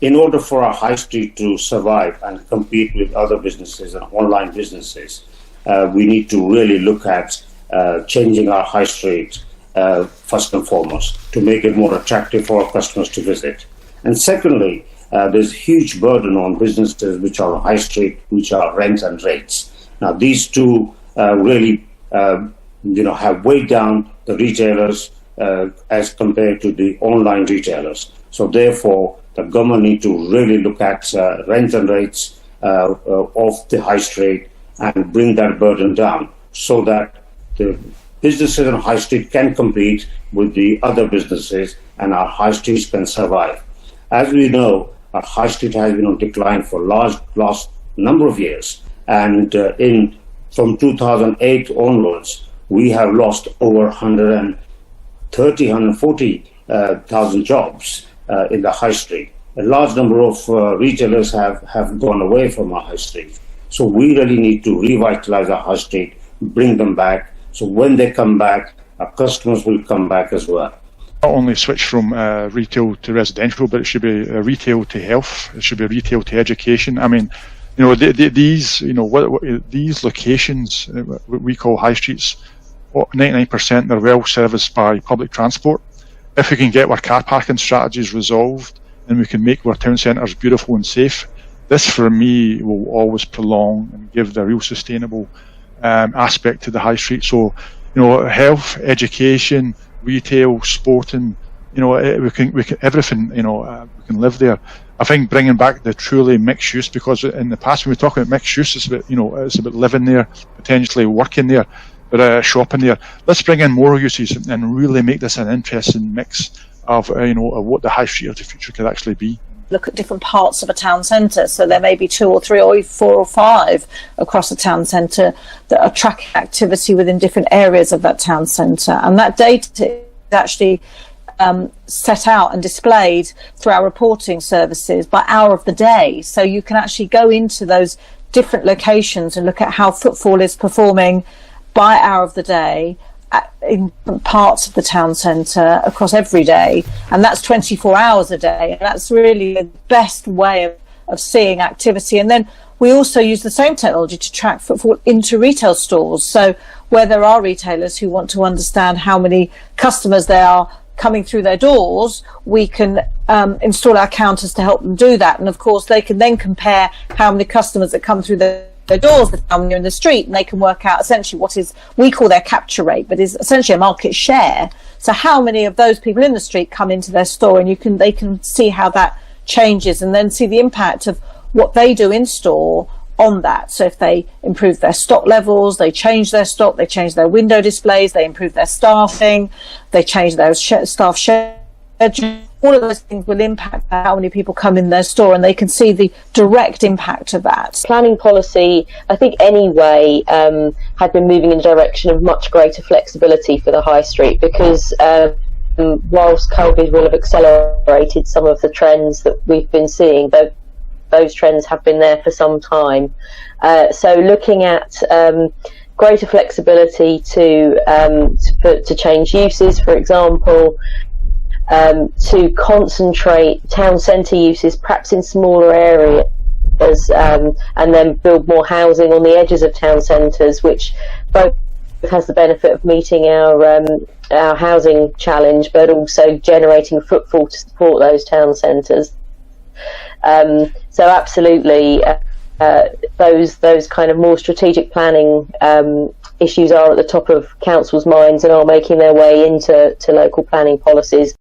in order for our high street to survive and compete with other businesses and online businesses, we need to really look at changing our high street first and foremost to make it more attractive for our customers to visit. And secondly, there's a huge burden on businesses which are on high street, which are rents and rates. Now, these two really, have weighed down the retailers as compared to the online retailers. So therefore, the government need to really look at rents and rates of the high street and bring that burden down so that the businesses on high street can compete with the other businesses and our high streets can survive. As we know, our high street has been on decline for last number of years, and from 2008 onwards, we have lost over 140,000 jobs in the high street. A large number of retailers have gone away from our high street. So we really need to revitalize our high street, bring them back. So when they come back, our customers will come back as well. Not only switch from retail to residential, but it should be retail to health. It should be retail to education. I mean, these locations we call high streets, 99% they're well serviced by public transport. If we can get our car parking strategies resolved and we can make our town centres beautiful and safe, this for me will always prolong and give the real sustainable aspect to the high street. So, health, education, retail, sporting, we can everything. We can live there. I think bringing back the truly mixed use, because in the past when we talk about mixed use, it's about it's about living there, potentially working there, but shopping there. Let's bring in more uses and really make this an interesting mix of of what the high street of the future could actually be. Look at different parts of a town centre, so there may be 2 or 3 or 4 or 5 across a town centre that are tracking activity within different areas of that town centre, and that data is actually set out and displayed through our reporting services by hour of the day. So you can actually go into those different locations and look at how footfall is performing by hour of the day in parts of the town centre across every day, and that's 24 hours a day, and that's really the best way of seeing activity. And then we also use the same technology to track footfall into retail stores, so where there are retailers who want to understand how many customers they are coming through their doors, we can install our counters to help them do that. And of course they can then compare how many customers that come through their doors with how many are in the street, and they can work out essentially what is, we call their capture rate, but is essentially a market share. So how many of those people in the street come into their store, and they can see how that changes and then see the impact of what they do in store on that. So if they improve their stock levels, they change their stock, they change their window displays, they improve their staffing, they change their staff schedule, all of those things will impact how many people come in their store, and they can see the direct impact of that. Planning policy, I think anyway, had been moving in the direction of much greater flexibility for the high street, because whilst COVID will have accelerated some of the trends that we've been seeing, those trends have been there for some time. So looking at greater flexibility to change uses, for example, to concentrate town centre uses perhaps in smaller areas, and then build more housing on the edges of town centres, which both has the benefit of meeting our housing challenge, but also generating footfall to support those town centres. So absolutely, those kind of more strategic planning issues are at the top of councils' minds and are making their way into local planning policies.